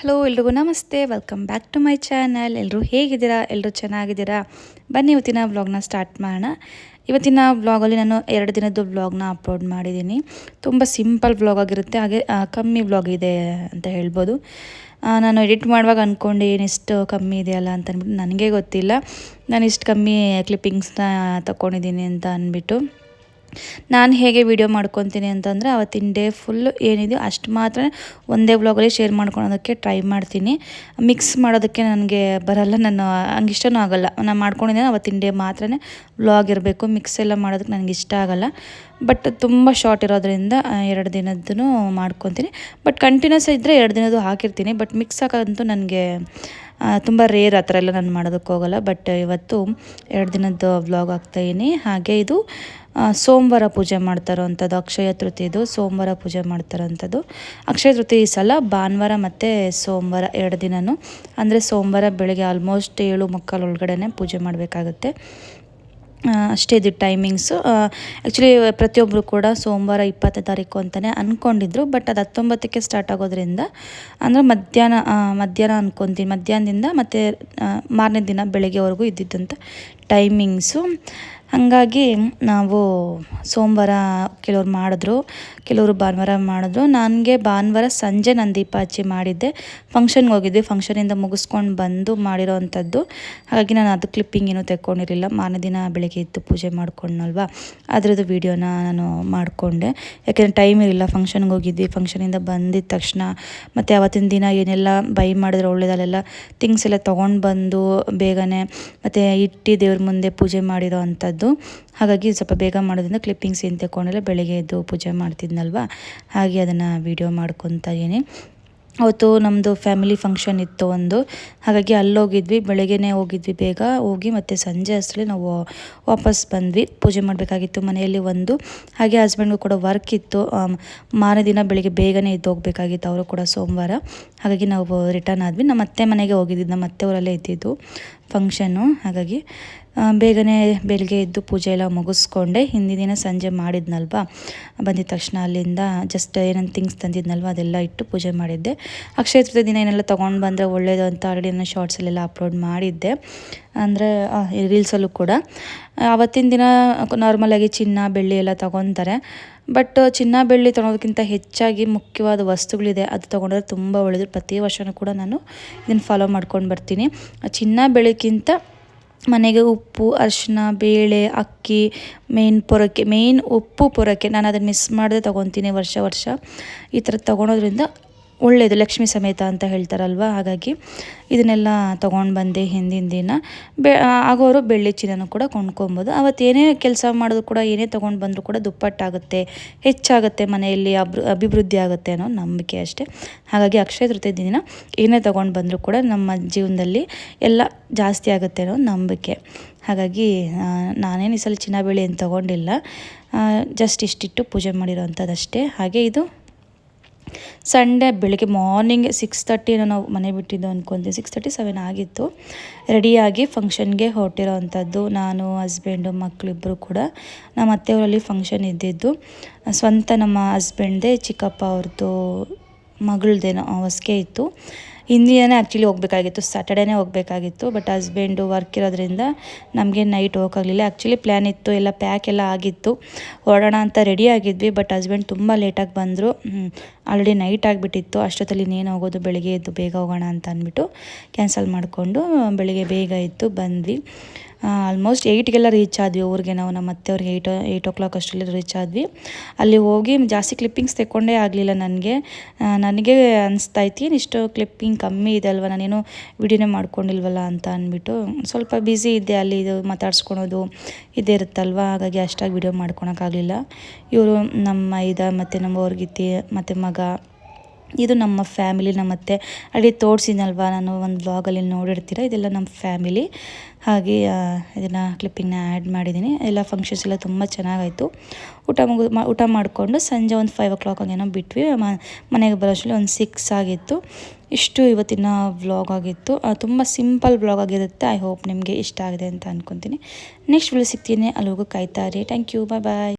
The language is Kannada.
ಹಲೋ ಎಲ್ರಿಗೂ ನಮಸ್ತೆ, welcome back to my channel. ಎಲ್ಲರೂ ಹೇಗಿದ್ದೀರಾ? ಎಲ್ಲರೂ ಚೆನ್ನಾಗಿದ್ದೀರಾ? ಬನ್ನಿ ಇವತ್ತಿನ ವ್ಲಾಗ್ನ ಸ್ಟಾರ್ಟ್ ಮಾಡೋಣ. ಇವತ್ತಿನ ವ್ಲಾಗಲ್ಲಿ ನಾನು 2 ದಿನದ್ದು ವ್ಲಾಗ್ನ ಅಪ್ಲೋಡ್ ಮಾಡಿದ್ದೀನಿ. ತುಂಬ ಸಿಂಪಲ್ ವ್ಲಾಗ್ ಆಗಿರುತ್ತೆ, ಹಾಗೆ ಕಮ್ಮಿ ವ್ಲಾಗ್ ಇದೆ ಅಂತ ಹೇಳ್ಬೋದು. ನಾನು ಎಡಿಟ್ ಮಾಡುವಾಗ ಅಂದ್ಕೊಂಡು ಏನಿಷ್ಟು ಕಮ್ಮಿ ಇದೆಯಲ್ಲ ಅಂತ ಅಂದ್ಬಿಟ್ಟು ನನಗೆ ಗೊತ್ತಿಲ್ಲ ನಾನು ಇಷ್ಟು ಕಮ್ಮಿ ಕ್ಲಿಪ್ಪಿಂಗ್ಸ್ನ ತಗೊಂಡಿದ್ದೀನಿ ಅಂತ ಅಂದ್ಬಿಟ್ಟು. ನಾನು ಹೇಗೆ ವಿಡಿಯೋ ಮಾಡ್ಕೊತೀನಿ ಅಂತಂದರೆ ಅವತ್ತಿನ ಡೇ ಫುಲ್ಲು ಏನಿದೆಯೋ ಅಷ್ಟು ಮಾತ್ರ ಒಂದೇ ವ್ಲಾಗಲ್ಲಿ ಶೇರ್ ಮಾಡ್ಕೊಳೋದಕ್ಕೆ ಟ್ರೈ ಮಾಡ್ತೀನಿ. ಮಿಕ್ಸ್ ಮಾಡೋದಕ್ಕೆ ನನಗೆ ಬರಲ್ಲ, ನಾನು ಹಂಗೆ ಇಷ್ಟನೂ ಆಗೋಲ್ಲ. ನಾನು ಮಾಡ್ಕೊಂಡಿದ್ದೇನೆ ಅವತ್ತಿನ ಡೇ ಮಾತ್ರ ವ್ಲಾಗ್ ಇರಬೇಕು, ಮಿಕ್ಸ್ ಎಲ್ಲ ಮಾಡೋದಕ್ಕೆ ನನಗೆ ಇಷ್ಟ ಆಗೋಲ್ಲ. ಬಟ್ ತುಂಬ ಶಾರ್ಟ್ ಇರೋದ್ರಿಂದ 2 ದಿನದ್ದು ಮಾಡ್ಕೊತೀನಿ. ಬಟ್ ಕಂಟಿನ್ಯೂಸ್ ಇದ್ದರೆ 2 ದಿನದ್ದು ಹಾಕಿರ್ತೀನಿ. ಬಟ್ ಮಿಕ್ಸ್ ಹಾಕೋದಂತೂ ನನಗೆ ತುಂಬ ರೇರ್, ಆ ಥರ ಎಲ್ಲ ನಾನು ಮಾಡೋದಕ್ಕೆ ಹೋಗೋಲ್ಲ. ಬಟ್ ಇವತ್ತು 2 ದಿನದ್ದು ವ್ಲಾಗ್ ಹಾಕ್ತಾಯಿದ್ದೀನಿ. ಹಾಗೆ ಇದು ಸೋಮವಾರ ಪೂಜೆ ಮಾಡ್ತಾರೋವಂಥದ್ದು, ಅಕ್ಷಯ ತೃತೀಯದು ಸೋಮವಾರ ಪೂಜೆ ಮಾಡ್ತಾರೋವಂಥದ್ದು. ಅಕ್ಷಯ ತೃತೀಯ ಈ ಸಲ ಭಾನುವಾರ ಮತ್ತು ಸೋಮವಾರ 2 ದಿನವೂ, ಅಂದರೆ ಸೋಮವಾರ ಬೆಳಗ್ಗೆ ಆಲ್ಮೋಸ್ಟ್ 7:45 ಒಳಗಡೆ ಪೂಜೆ ಮಾಡಬೇಕಾಗುತ್ತೆ. ಅಷ್ಟೇ ಇದು ಟೈಮಿಂಗ್ಸು. ಆ್ಯಕ್ಚುಲಿ ಪ್ರತಿಯೊಬ್ಬರು ಕೂಡ ಸೋಮವಾರ 20ನೇ ತಾರೀಕು ಅಂತಲೇ ಅಂದ್ಕೊಂಡಿದ್ರು. ಬಟ್ ಅದು 19ಕ್ಕೆ ಸ್ಟಾರ್ಟ್ ಆಗೋದ್ರಿಂದ, ಅಂದರೆ ಮಧ್ಯಾಹ್ನ ಅಂದ್ಕೊತೀನಿ, ಮಧ್ಯಾಹ್ನದಿಂದ ಮತ್ತು ಮಾರನೇ ದಿನ ಬೆಳಗ್ಗೆವರೆಗೂ ಇದ್ದಿದ್ದಂಥ ಟೈಮಿಂಗ್ಸು. ಹಾಗಾಗಿ ನಾವು ಸೋಮವಾರ ಕೆಲವ್ರು ಮಾಡಿದ್ರು, ಕೆಲವರು ಭಾನುವಾರ ಮಾಡಿದ್ರು. ನನಗೆ ಭಾನುವಾರ ಸಂಜೆ ನಾನು ದೀಪ ಹಚ್ಚಿ ಮಾಡಿದ್ದೆ. ಫಂಕ್ಷನ್ಗೆ ಹೋಗಿದ್ವಿ, ಫಂಕ್ಷನಿಂದ ಮುಗಿಸ್ಕೊಂಡು ಬಂದು ಮಾಡಿರೋ ಅಂಥದ್ದು. ಹಾಗಾಗಿ ನಾನು ಅದು ಕ್ಲಿಪ್ಪಿಂಗ್ ಏನೂ ತೆಕ್ಕೊಂಡಿರಲಿಲ್ಲ. ಮಾರನೇ ದಿನ ಬೆಳಗ್ಗೆ ಇದ್ದು ಪೂಜೆ ಮಾಡ್ಕೊಂಡ್ನಲ್ವ, ಅದರದ್ದು ವೀಡಿಯೋನ ನಾನು ಮಾಡಿಕೊಂಡೆ. ಯಾಕೆಂದರೆ ಟೈಮ್ ಇರಲಿಲ್ಲ, ಫಂಕ್ಷನ್ಗೆ ಹೋಗಿದ್ವಿ. ಫಂಕ್ಷನಿಂದ ಬಂದಿದ್ದ ತಕ್ಷಣ ಮತ್ತು ಅವತ್ತಿನ ದಿನ ಏನೆಲ್ಲ ಬೈ ಮಾಡಿದ್ರೆ ಒಳ್ಳೆಯದಲ್ಲೆಲ್ಲ ಥಿಂಗ್ಸ್ ಎಲ್ಲ ತೊಗೊಂಡು ಬಂದು ಬೇಗನೆ ಮತ್ತು ಇಟ್ಟು ದೇವ್ರ ಮುಂದೆ ಪೂಜೆ ಮಾಡಿರೋ ಅಂಥದ್ದು. ಹಾಗಾಗಿ ಸ್ವಲ್ಪ ಬೇಗ ಮಾಡೋದ್ರಿಂದ ಕ್ಲಿಪ್ಪಿಂಗ್ಸ್ ಏನು ತೆಕ್ಕೊಂಡಿಲ್ಲ, ಬೆಳಗ್ಗೆ ಎದ್ದು ಪೂಜೆ ಮಾಡ್ತಿದ್ನಲ್ವ, ಹಾಗೆ ಅದನ್ನು ವೀಡಿಯೋ ಮಾಡ್ಕೊತಾ ಇದ್ದೀನಿ. ಅವತ್ತು ನಮ್ಮದು ಫ್ಯಾಮಿಲಿ ಫಂಕ್ಷನ್ ಇತ್ತು ಒಂದು, ಹಾಗಾಗಿ ಅಲ್ಲೋಗಿದ್ವಿ. ಬೆಳಗ್ಗೆನೇ ಹೋಗಿದ್ವಿ, ಬೇಗ ಹೋಗಿ ಮತ್ತು ಸಂಜೆ ಅಷ್ಟರಲ್ಲಿ ನಾವು ವಾಪಸ್ ಬಂದ್ವಿ. ಪೂಜೆ ಮಾಡಬೇಕಾಗಿತ್ತು ಮನೆಯಲ್ಲಿ ಒಂದು, ಹಾಗೆ ಹಸ್ಬೆಂಡ್ಗೂ ಕೂಡ ವರ್ಕ್ ಇತ್ತು. ಮಾರನೇ ದಿನ ಬೆಳಗ್ಗೆ ಬೇಗನೆ ಎದ್ದು ಹೋಗಬೇಕಾಗಿತ್ತು ಅವರು ಕೂಡ ಸೋಮವಾರ. ಹಾಗಾಗಿ ನಾವು ರಿಟರ್ನ್ ಆದ್ವಿ. ನಮ್ಮ ಅತ್ತೆ ಮನೆಗೆ ಹೋಗಿದ್ದಿದ್ದು, ನಮ್ಮ ಅತ್ತೆಯವರಲ್ಲೇ ಇದ್ದಿದ್ದು ಫಂಕ್ಷನ್ನು. ಹಾಗಾಗಿ ಬೇಗನೆ ಬೆಳಗ್ಗೆ ಎದ್ದು ಪೂಜೆ ಎಲ್ಲ ಮುಗಿಸ್ಕೊಂಡೆ. ಹಿಂದಿನ ದಿನ ಸಂಜೆ ಮಾಡಿದ್ನಲ್ವ, ಬಂದಿದ್ದ ತಕ್ಷಣ ಅಲ್ಲಿಂದ ಜಸ್ಟ್ ಏನೇನು ಥಿಂಗ್ಸ್ ತಂದಿದ್ನಲ್ವ ಅದೆಲ್ಲ ಇಟ್ಟು ಪೂಜೆ ಮಾಡಿದ್ದೆ. ಅಕ್ಷಯ ತೃತೀಯ ದಿನ ಏನೆಲ್ಲ ತೊಗೊಂಡು ಬಂದರೆ ಒಳ್ಳೆಯದು ಅಂತ ಆಲ್ರೆಡಿ ನಾನು ಶಾರ್ಟ್ಸಲ್ಲೆಲ್ಲ ಅಪ್ಲೋಡ್ ಮಾಡಿದ್ದೆ, ಅಂದರೆ ರೀಲ್ಸಲ್ಲೂ ಕೂಡ. ಆವತ್ತಿನ ದಿನ ನಾರ್ಮಲಾಗಿ ಚಿನ್ನ ಬೆಳ್ಳಿ ಎಲ್ಲ ತೊಗೊತಾರೆ. ಬಟ್ ಚಿನ್ನ ಬೆಳ್ಳಿ ತೊಗೊಳೋದಕ್ಕಿಂತ ಹೆಚ್ಚಾಗಿ ಮುಖ್ಯವಾದ ವಸ್ತುಗಳಿದೆ, ಅದು ತೊಗೊಂಡ್ರೆ ತುಂಬ ಒಳ್ಳೆಯದು. ಪ್ರತಿ ವರ್ಷವೂ ಕೂಡ ನಾನು ಇದನ್ನು ಫಾಲೋ ಮಾಡ್ಕೊಂಡು ಬರ್ತೀನಿ. ಚಿನ್ನ ಬೆಳ್ಳಿಗಿಂತ ಮನೆಗೆ ಉಪ್ಪು, ಅರಿಶಿನ, ಬೇಳೆ, ಅಕ್ಕಿ, ಮೇನ್ ಉಪ್ಪು ಪೊರಕೆ, ನಾನು ಅದನ್ನು ಮಿಸ್ ಮಾಡದೆ ತೊಗೊತೀನಿ ವರ್ಷ. ಈ ಥರ ತೊಗೊಳೋದ್ರಿಂದ ಒಳ್ಳೆಯದು, ಲಕ್ಷ್ಮೀ ಸಮೇತ ಅಂತ ಹೇಳ್ತಾರಲ್ವ. ಹಾಗಾಗಿ ಇದನ್ನೆಲ್ಲ ತೊಗೊಂಡು ಬಂದೆ. ಹಿಂದಿನ ದಿನ ಆಗೋರು ಬೆಳ್ಳಿ ಚಿನ್ನನೂ ಕೂಡ ಕೊಂಡ್ಕೊಬೋದು. ಅವತ್ತು ಏನೇ ಕೆಲಸ ಮಾಡೋದು ಕೂಡ, ಏನೇ ತೊಗೊಂಡು ಬಂದರೂ ಕೂಡ ದುಪ್ಪಟ್ಟಾಗುತ್ತೆ, ಹೆಚ್ಚಾಗುತ್ತೆ, ಮನೆಯಲ್ಲಿ ಅಭಿವೃದ್ಧಿ ಆಗುತ್ತೆ ಅನ್ನೋ ನಂಬಿಕೆ ಅಷ್ಟೇ. ಹಾಗಾಗಿ ಅಕ್ಷಯ ತೃತೀಯ ದಿನ ಏನೇ ತೊಗೊಂಡು ಬಂದರೂ ಕೂಡ ನಮ್ಮ ಜೀವನದಲ್ಲಿ ಎಲ್ಲ ಜಾಸ್ತಿ ಆಗುತ್ತೆ ಅನ್ನೋ ನಂಬಿಕೆ. ಹಾಗಾಗಿ ನಾನೇನು ಈ ಸಲ ಚಿನ್ನ ಬೆಳ್ಳಿ ಏನು ತೊಗೊಂಡಿಲ್ಲ, ಜಸ್ಟ್ ಇಷ್ಟಿಟ್ಟು ಪೂಜೆ ಮಾಡಿರೋ ಅಂಥದ್ದಷ್ಟೇ. ಹಾಗೆ ಇದು ಸಂಡೇ ಬೆಳಗ್ಗೆ ಮಾರ್ನಿಂಗ್ 6:30 ನಾವು ಮನೆ ಬಿಟ್ಟಿದ್ದು ಅಂದ್ಕೊತೀನಿ, 6:37 ಆಗಿತ್ತು. ರೆಡಿಯಾಗಿ ಫಂಕ್ಷನ್ಗೆ ಹೊರಟಿರೋ ಅಂಥದ್ದು. ನಾನು, ಹಸ್ಬೆಂಡು, ಮಕ್ಕಳಿಬ್ಬರು ಕೂಡ. ನಮ್ಮ ಅತ್ತೆಯವರಲ್ಲಿ ಫಂಕ್ಷನ್ ಇದ್ದಿದ್ದು ಸ್ವಂತ ನಮ್ಮ ಹಸ್ಬೆಂಡ್ದೇ ಚಿಕ್ಕಪ್ಪ ಅವ್ರದ್ದು ಮಗಳದ್ದೇನೋ ಹೊಸ್ಕೆ ಇತ್ತು. ಹಿಂದಿನೇ ಆ್ಯಕ್ಚುಲಿ ಹೋಗಬೇಕಾಗಿತ್ತು, ಸ್ಯಾಟರ್ಡೇನೇ ಹೋಗಬೇಕಾಗಿತ್ತು. ಬಟ್ ಹಸ್ಬೆಂಡು ವರ್ಕ್ ಇರೋದ್ರಿಂದ ನಮಗೆ ನೈಟ್ ಹೋಗೋಕ್ಕಾಗಲಿಲ್ಲ. ಆ್ಯಕ್ಚುಲಿ ಪ್ಲ್ಯಾನ್ ಇತ್ತು, ಎಲ್ಲ ಪ್ಯಾಕ್ ಎಲ್ಲ ಆಗಿತ್ತು, ಹೊರಡೋಣ ಅಂತ ರೆಡಿ ಆಗಿದ್ವಿ. ಬಟ್ ಹಸ್ಬೆಂಡ್ ತುಂಬ ಲೇಟಾಗಿ ಬಂದರು, ಆಲ್ರೆಡಿ ನೈಟ್ ಆಗಿಬಿಟ್ಟಿತ್ತು. ಅಷ್ಟೊತ್ತಲ್ಲಿ ಇನ್ನೇನು ಹೋಗೋದು, ಬೆಳಗ್ಗೆ ಎದ್ದು ಬೇಗ ಹೋಗೋಣ ಅಂತ ಅಂದ್ಬಿಟ್ಟು ಕ್ಯಾನ್ಸಲ್ ಮಾಡಿಕೊಂಡು ಬೆಳಗ್ಗೆ ಬೇಗ ಎದ್ದು ಬಂದ್ವಿ. ಆಲ್ಮೋಸ್ಟ್ 8ಗೆಲ್ಲ ರೀಚ್ ಆದ್ವಿ ಊರಿಗೆ. ನಾವು ನಮ್ಮ ಅತ್ತೆಯವ್ರಿಗೆ 8 o'clock ಅಷ್ಟರಲ್ಲಿ ರೀಚ್ ಆದ್ವಿ. ಅಲ್ಲಿ ಹೋಗಿ ಜಾಸ್ತಿ ಕ್ಲಿಪ್ಪಿಂಗ್ಸ್ ತೆಕ್ಕೊಂಡೇ ಆಗಲಿಲ್ಲ ನನಗೆ ಅನಿಸ್ತಾಯಿತ್ತು, ಇಷ್ಟು ಕ್ಲಿಪ್ಪಿಂಗ್ ಕಮ್ಮಿ ಇದೆ ಅಲ್ವ, ನಾನೇನು ವಿಡಿಯೋನೇ ಮಾಡ್ಕೊಂಡಿಲ್ವಲ್ಲ ಅಂತ ಅಂದ್ಬಿಟ್ಟು ಸ್ವಲ್ಪ ಬ್ಯುಸಿ ಇದ್ದೆ. ಅಲ್ಲಿ ಇದು ಮಾತಾಡ್ಸ್ಕೊಳೋದು ಇದೇ ಇರುತ್ತಲ್ವ, ಹಾಗಾಗಿ ಅಷ್ಟಾಗಿ ವಿಡಿಯೋ ಮಾಡ್ಕೊಳಕ್ಕಾಗಲಿಲ್ಲ. ಇವರು ನಮ್ಮ ಮತ್ತು ನಮ್ಮ ಹೊರ್ಗಿತ್ತಿ ಮತ್ತು ಮಗ, ಇದು ನಮ್ಮ ಫ್ಯಾಮಿಲಿ. ನಮ್ಮತ್ತೆ ಅಲ್ಲಿ ತೋರಿಸಿನಲ್ವ, ನಾನು ಒಂದು ವ್ಲಾಗಲ್ಲಿ ನೋಡಿರ್ತೀರ, ಇದೆಲ್ಲ ನಮ್ಮ ಫ್ಯಾಮಿಲಿ. ಹಾಗೆ ಇದನ್ನು ಕ್ಲಿಪ್ಪಿಂಗ್ನ ಆ್ಯಡ್ ಮಾಡಿದ್ದೀನಿ. ಎಲ್ಲ ಫಂಕ್ಷನ್ಸ್ ಎಲ್ಲ ತುಂಬ ಚೆನ್ನಾಗಾಯಿತು. ಊಟ ಮಾಡಿಕೊಂಡು ಸಂಜೆ ಒಂದು 5 o'clock ಹಂಗೇನೋ ಬಿಟ್ವಿ. ಮನೆಗೆ ಬರೋಷ್ಟರಲ್ಲಿ ಒಂದು 6 ಆಗಿತ್ತು. ಇಷ್ಟು ಇವತ್ತಿನ ವ್ಲಾಗ್ ಆಗಿತ್ತು. ತುಂಬ ಸಿಂಪಲ್ ವ್ಲಾಗ್ ಆಗಿರುತ್ತೆ. ಐ ಹೋಪ್ ನಿಮಗೆ ಇಷ್ಟ ಆಗಿದೆ ಅಂತ ಅಂದ್ಕೊತೀನಿ. ನೆಕ್ಸ್ಟ್ ವಿಡಿಯೋ ಸಿಗ್ತೀನಿ, ಅಲ್ಲಿವರೆಗೂ ಕಾಯ್ತಾ ಇರಿ. Thank you, bye.